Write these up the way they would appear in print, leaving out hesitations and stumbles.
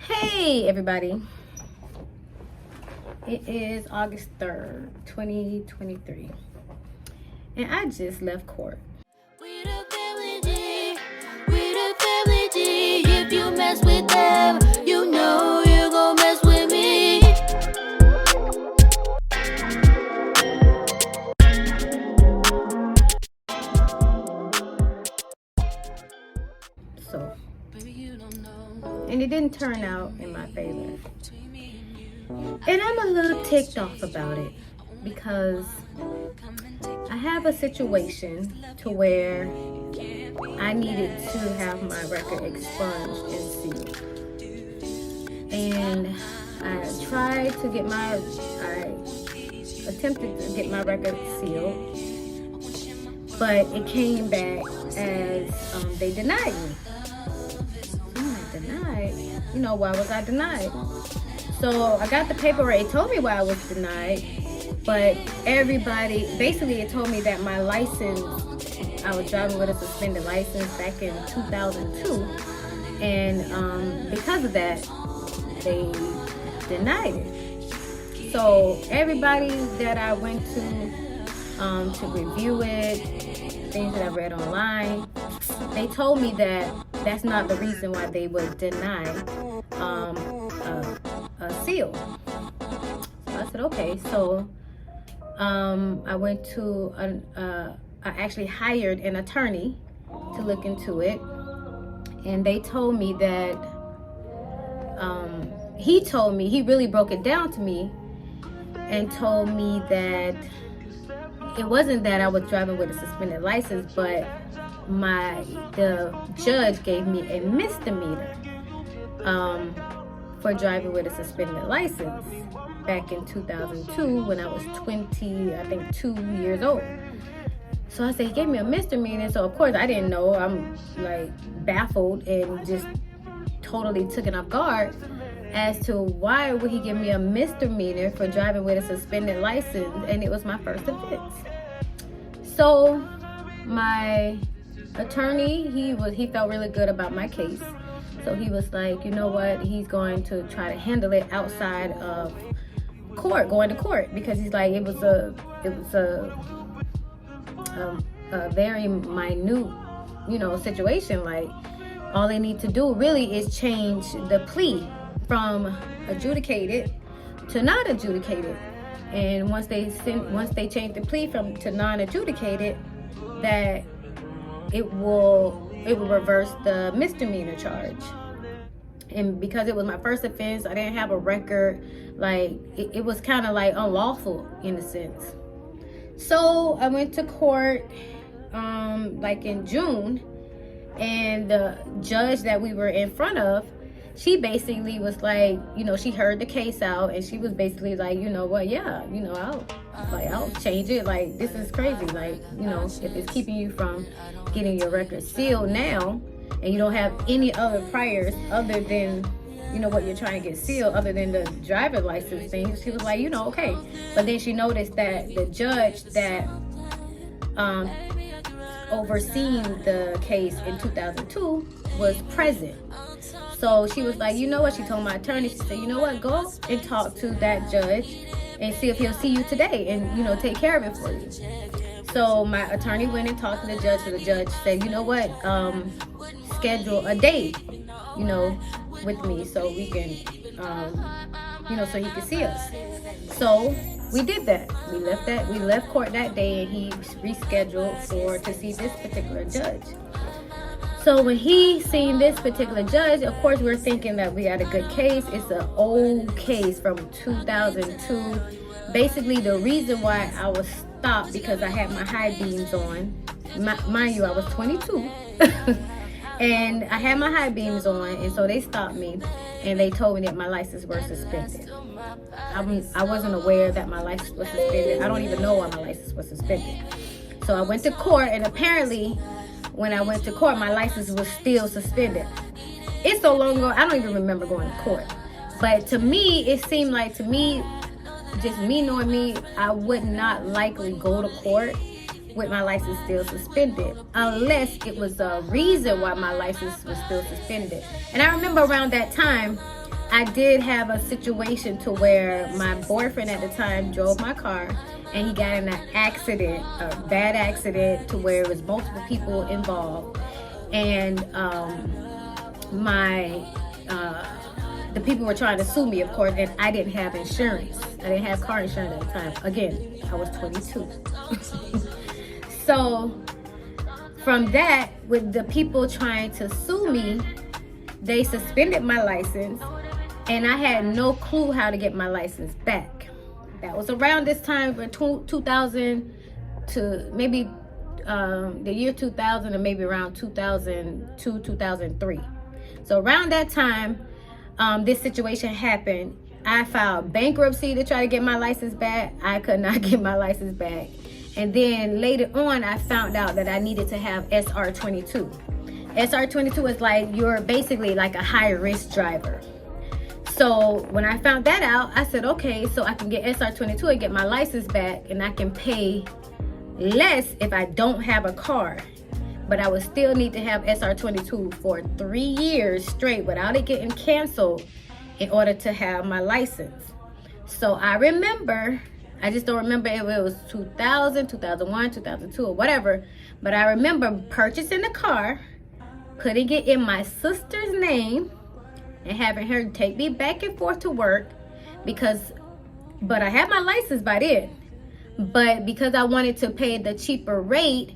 Hey everybody, it is August 3rd, 2023, and I just left court. We the family G, we the family G. If you mess with them, you know you gon' mess with me. So, and it didn't turn out in my favor. And I'm a little ticked off about it because I have a situation to where I needed to have my record expunged and sealed. And I attempted to get my record sealed, but it came back as they denied me. I'm like, denied? You know, why was I denied? So I got the paperwork. It told me why I was denied, but basically it told me that my license, I was driving with a suspended license back in 2002, and because of that, they denied it. So everybody that I went to review it, things that I read online, they told me that that's not the reason why they would deny a seal. So I said, okay. So I went to I actually hired an attorney to look into it, and they told me that he really broke it down to me and told me that it wasn't that I was driving with a suspended license, but the judge gave me a misdemeanor for driving with a suspended license back in 2002 when I was 2 years old. So I said, he gave me a misdemeanor. So of course I didn't know. I'm like baffled and just totally taken off guard as to why would he give me a misdemeanor for driving with a suspended license, and it was my first offense. So my attorney, he felt really good about my case. So he was like, you know what, he's going to try to handle it outside of court, going to court, because he's like, it was a very minute, situation. Like, all they need to do really is change the plea from adjudicated to not adjudicated. And once they change the plea to non-adjudicated, that it will reverse the misdemeanor charge. And because it was my first offense, I didn't have a record. Like, it was kind of like unlawful in a sense. So I went to court like in June, and the judge that we were in front of, she basically was like, she heard the case out, and she was basically like, you know what, yeah, I'll change it. Like, this is crazy. Like, if it's keeping you from getting your record sealed now, and you don't have any other priors other than, what you're trying to get sealed, other than the driver's license thing, she was like, okay. But then she noticed that the judge that overseeing the case in 2002 was present. So she was like, you know what? She told my attorney, she said, you know what? Go and talk to that judge and see if he'll see you today and, take care of it for you. So my attorney went and talked to the judge, and the judge said, you know what? Schedule a date, with me so we can, so he can see us. So we did that. We left court that day, and he rescheduled to see this particular judge. So when he seen this particular judge, of course, we're thinking that we had a good case. It's an old case from 2002. Basically, the reason why I was stopped because I had my high beams on. Mind you, I was 22. And I had my high beams on, and so they stopped me, and they told me that my license was suspended. I wasn't aware that my license was suspended. I don't even know why my license was suspended. So I went to court, and apparently when I went to court, my license was still suspended. It's so long ago, I don't even remember going to court. But to me, it seemed like, just me knowing me, I would not likely go to court with my license still suspended, unless it was a reason why my license was still suspended. And I remember around that time, I did have a situation to where my boyfriend at the time drove my car, and he got in an accident, a bad accident, to where it was multiple people involved. And the people were trying to sue me, of course, and I didn't have insurance. I didn't have car insurance at the time. Again, I was 22. So from that, with the people trying to sue me, they suspended my license, and I had no clue how to get my license back. That was around this time for 2000 to maybe the year 2000, or maybe around 2002, 2003. So around that time, this situation happened. I filed bankruptcy to try to get my license back. I could not get my license back. And then later on, I found out that I needed to have SR22. SR22 is like, you're basically like a high risk driver. So when I found that out, I said, okay, so I can get SR22 and get my license back, and I can pay less if I don't have a car. But I would still need to have SR22 for 3 years straight without it getting canceled in order to have my license. So I remember, I just don't remember if it was 2000, 2001, 2002 or whatever, but I remember purchasing the car, putting it in my sister's name, and having her take me back and forth to work but I had my license by then. But because I wanted to pay the cheaper rate,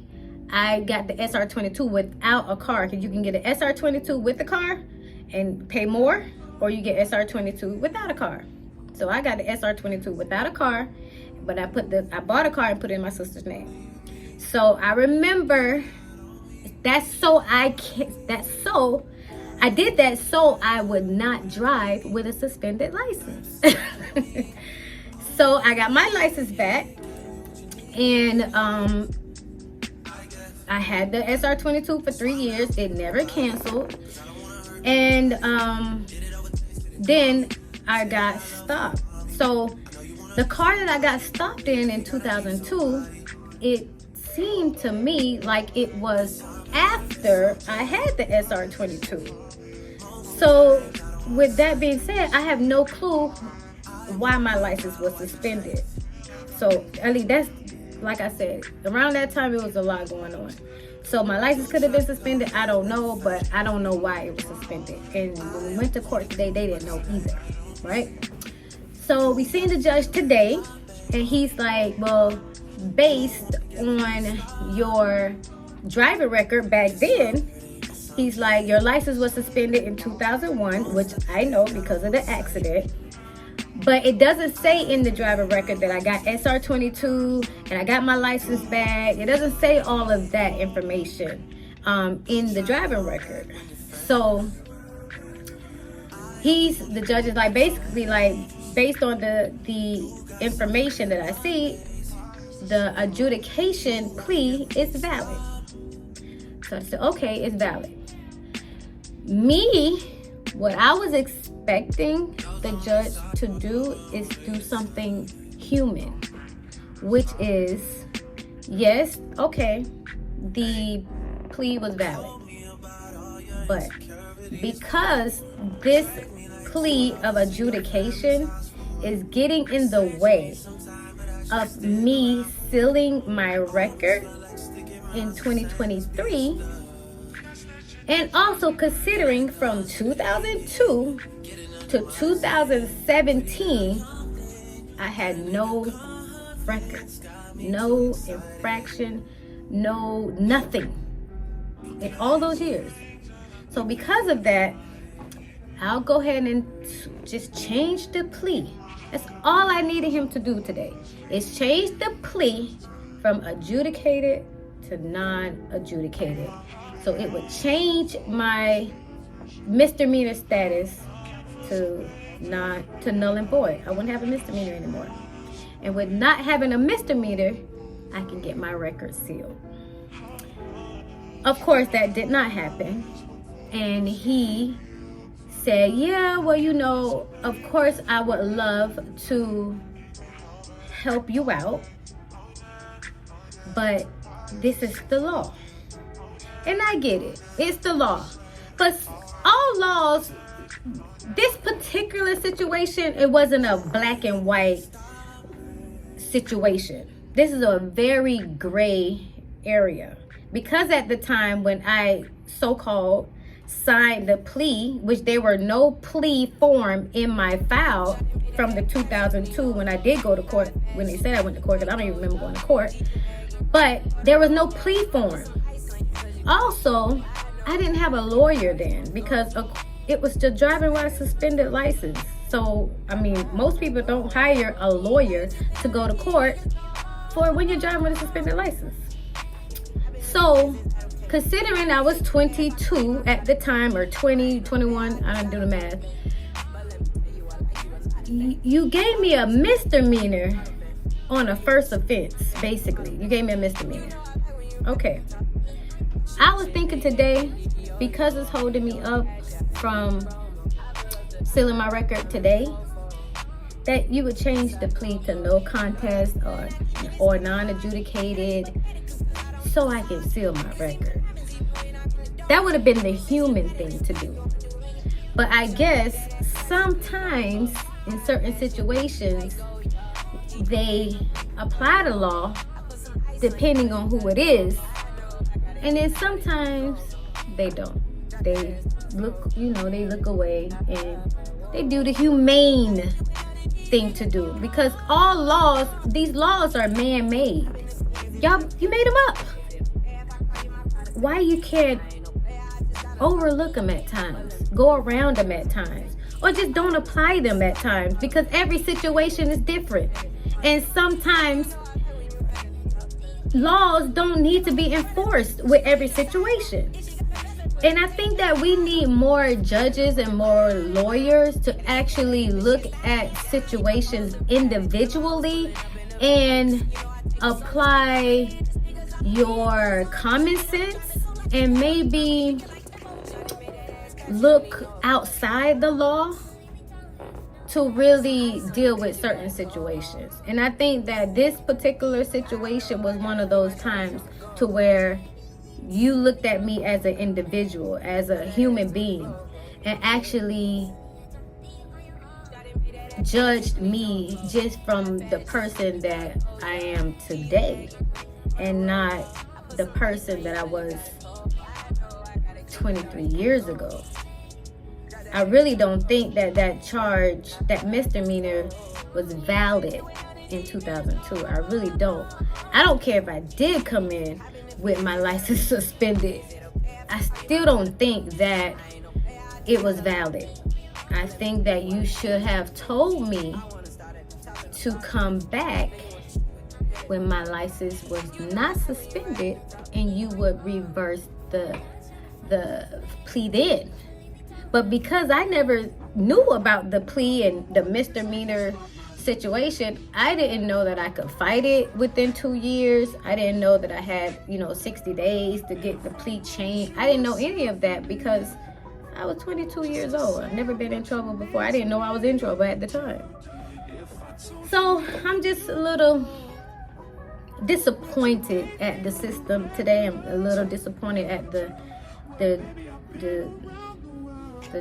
I got the SR22 without a car. Because you can get an SR22 with the car and pay more, or you get SR22 without a car. So I got the SR22 without a car, but I bought a car and put it in my sister's name. So I remember I did that so I would not drive with a suspended license. So I got my license back, and I had the SR22 for 3 years. It never canceled. And then I got stopped. So the car that I got stopped in 2002, it seemed to me like it was after I had the SR22. So with that being said, I have no clue why my license was suspended. So at least that's, like I said, around that time it was a lot going on. So my license could have been suspended, I don't know, but I don't know why it was suspended. And when we went to court today, they didn't know either, right? So we seen the judge today, and he's like, well, based on your driver record back then, he's like, your license was suspended in 2001, which I know because of the accident. But it doesn't say in the driver record that I got SR22 and I got my license back. It doesn't say all of that information in the driving record. So the judge is like, basically like, based on the information that I see, the adjudication plea is valid. So I said, okay, it's valid. What I was expecting the judge to do is do something human, which is, yes, okay, the plea was valid. But because this plea of adjudication is getting in the way of me sealing my record in 2023, and also considering from 2002 to 2017, I had no record, no infraction, no nothing in all those years. So because of that, I'll go ahead and just change the plea. That's all I needed him to do today, is change the plea from adjudicated to non-adjudicated. So it would change my misdemeanor status to null and void. I wouldn't have a misdemeanor anymore. And with not having a misdemeanor, I can get my record sealed. Of course, that did not happen. And he said, yeah, well, you know, of course, I would love to help you out, but this is the law. And I get it. It's the law. But all laws this particular situation, it wasn't a black and white situation. This is a very gray area, because at the time when I so-called signed the plea, which there were no plea form in my file from the 2002 when I did go to court, when they said I went to court, because I don't even remember going to court, but there was no plea form. Also, I didn't have a lawyer then, because it was the driving while suspended license. So, I mean, most people don't hire a lawyer to go to court for when you're driving with a suspended license. So, considering I was 22 at the time, or 20, 21, I didn't do the math, you gave me a misdemeanor on a first offense, basically. You gave me a misdemeanor. Okay. I was thinking today, because it's holding me up from sealing my record today, that you would change the plea to no contest or non-adjudicated so I can seal my record. That would have been the human thing to do. But I guess sometimes in certain situations, they apply the law depending on who it is. And then sometimes they don't. They look away and they do the humane thing to do. Because these laws are man-made. You made them up. Why you can't overlook them at times, go around them at times, or just don't apply them at times, because every situation is different. And sometimes laws don't need to be enforced with every situation. And I think that we need more judges and more lawyers to actually look at situations individually and apply your common sense and maybe look outside the law to really deal with certain situations. And I think that this particular situation was one of those times to where you looked at me as an individual, as a human being, and actually judged me just from the person that I am today, and not the person that I was 23 years ago. I really don't think that charge, that misdemeanor, was valid in 2002. I really don't. I don't care if I did come in with my license suspended. I still don't think that it was valid. I think that you should have told me to come back when my license was not suspended, and you would reverse the plea then. But because I never knew about the plea and the misdemeanor situation, I didn't know that I could fight it within 2 years. I didn't know that I had 60 days to get the plea changed. I didn't know any of that because I was 22 years old. I've never been in trouble before. I didn't know I was in trouble at the time. So I'm just a little disappointed at the system today. I'm a little disappointed at the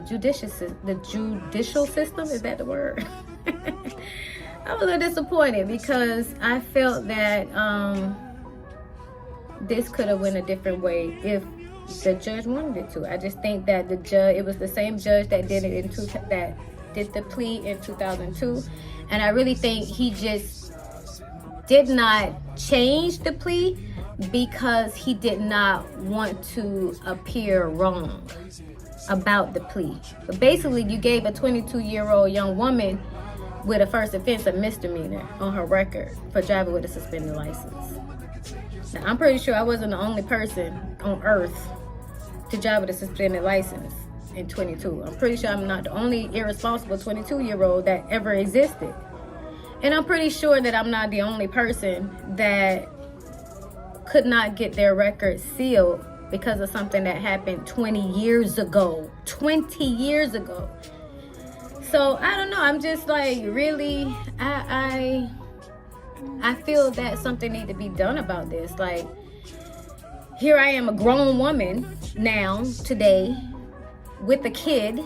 judicial system. Is that the word? I'm a little disappointed because I felt that this could have went a different way if the judge wanted it to. I just think that it was the same judge that did it that did the plea in 2002, and I really think he just did not change the plea because he did not want to appear wrong about the plea. But basically, you gave a 22-year-old young woman with a first offense a misdemeanor on her record for driving with a suspended license. Now, I'm pretty sure I wasn't the only person on earth to drive with a suspended license in 22. I'm pretty sure I'm not the only irresponsible 22-year-old that ever existed. And I'm pretty sure that I'm not the only person that could not get their record sealed because of something that happened 20 years ago. 20 years ago. So, I don't know. I'm just like, really, I feel that something needs to be done about this. Like, here I am, a grown woman now, today, with a kid,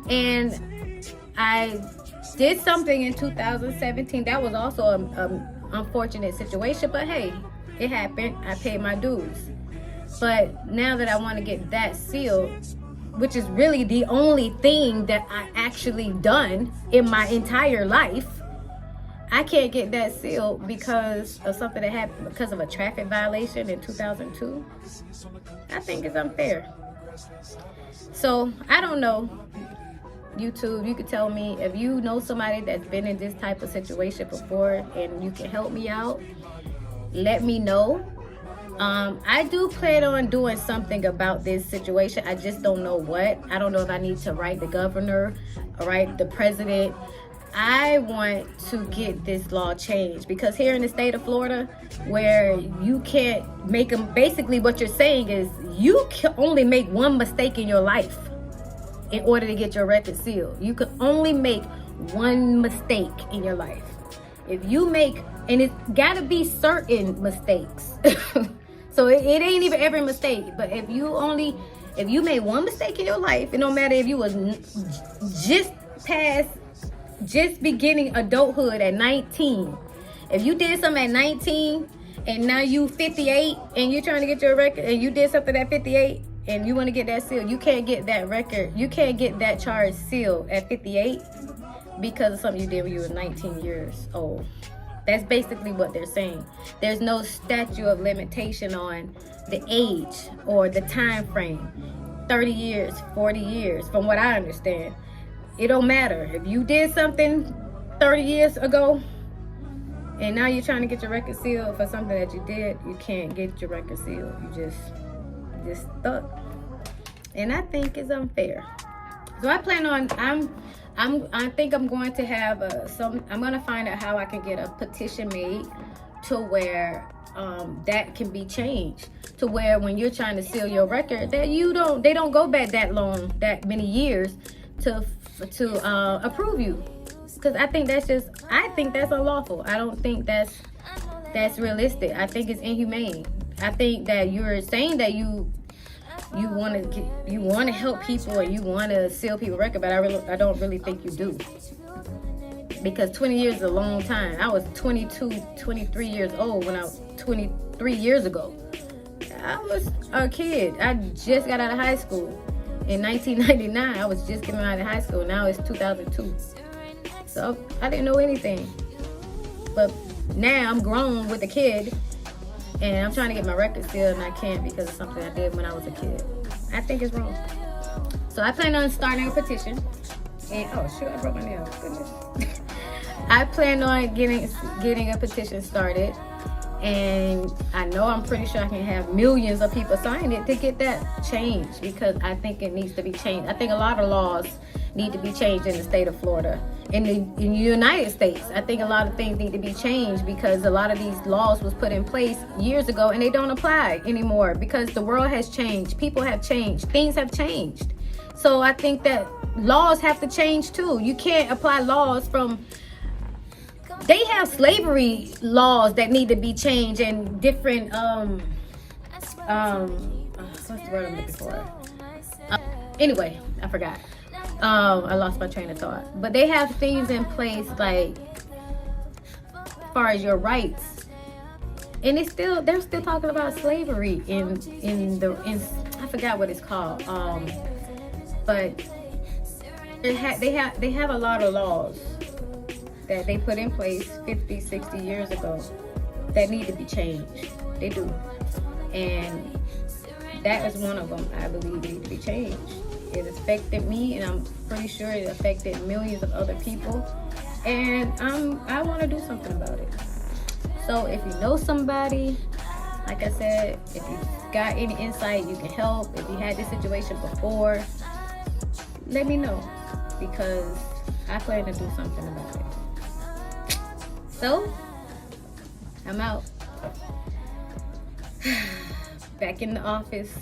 And I did something in 2017 that was also a unfortunate situation, but hey, it happened. I paid my dues. But now that I want to get that sealed, which is really the only thing that I actually done in my entire life, I can't get that sealed because of something that happened because of a traffic violation in 2002. I think it's unfair. So I don't know. YouTube, you could tell me if you know somebody that's been in this type of situation before and you can help me out. Let me know. I do plan on doing something about this situation. I just don't know what. I don't know if I need to write the governor or write the president. I want to get this law changed because here in the state of Florida, where you can't make them, basically what you're saying is you can only make one mistake in your life in order to get your record sealed. You can only make one mistake in your life. If you make, and it's gotta be certain mistakes. So it ain't even every mistake, but if you made one mistake in your life, it don't matter if you was just beginning adulthood at 19. If you did something at 19 and now you 58 and you're trying to get your record and you did something at 58 and you want to get that sealed, you can't get that record, you can't get that charge sealed at 58 because of something you did when you were 19 years old. That's basically what they're saying. There's no statute of limitation on the age or the time frame. 30 years, 40 years, from what I understand. It don't matter. If you did something 30 years ago and now you're trying to get your record sealed for something that you did, you can't get your record sealed. You just stuck. And I think it's unfair. So I plan on, I think I'm going to have I'm going to find out how I can get a petition made to where that can be changed, to where when you're trying to seal your record, that they don't go back that long, that many years to approve you. Because I think that's unlawful. I don't think that's realistic. I think it's inhumane. I think that you're saying that you want to help people and you want to seal people's record, but I don't really think you do. Because 20 years is a long time. I was 22, 23 years old when I was 23 years ago. I was a kid. I just got out of high school. In 1999, I was just getting out of high school. Now it's 2002. So I didn't know anything. But now I'm grown with a kid and I'm trying to get my record sealed and I can't because of something I did when I was a kid. I think it's wrong. So I plan on starting a petition. And oh shoot, I broke my nail. Goodness. I plan on getting a petition started. And I know I'm pretty sure I can have millions of people sign it to get that changed, because I think it needs to be changed. I think a lot of laws need to be changed in the state of Florida. In the United States, I think a lot of things need to be changed because a lot of these laws was put in place years ago and they don't apply anymore because the world has changed. People have changed. Things have changed. So I think that laws have to change too. You can't apply laws from... They have slavery laws that need to be changed and different, what's the word I'm looking for? Anyway, I forgot. I lost my train of thought. But they have things in place like, as far as your rights. And they're still talking about slavery in I forgot what it's called. But they have a lot of laws that they put in place 50, 60 years ago that need to be changed. They do. And that is one of them I believe need to be changed. It affected me, and I'm pretty sure it affected millions of other people. And I want to do something about it. So if you know somebody, like I said, if you got any insight, you can help. If you had this situation before, let me know, because I plan to do something about it. So, I'm out. Back in the office.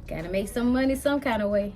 Gotta make some money some kind of way.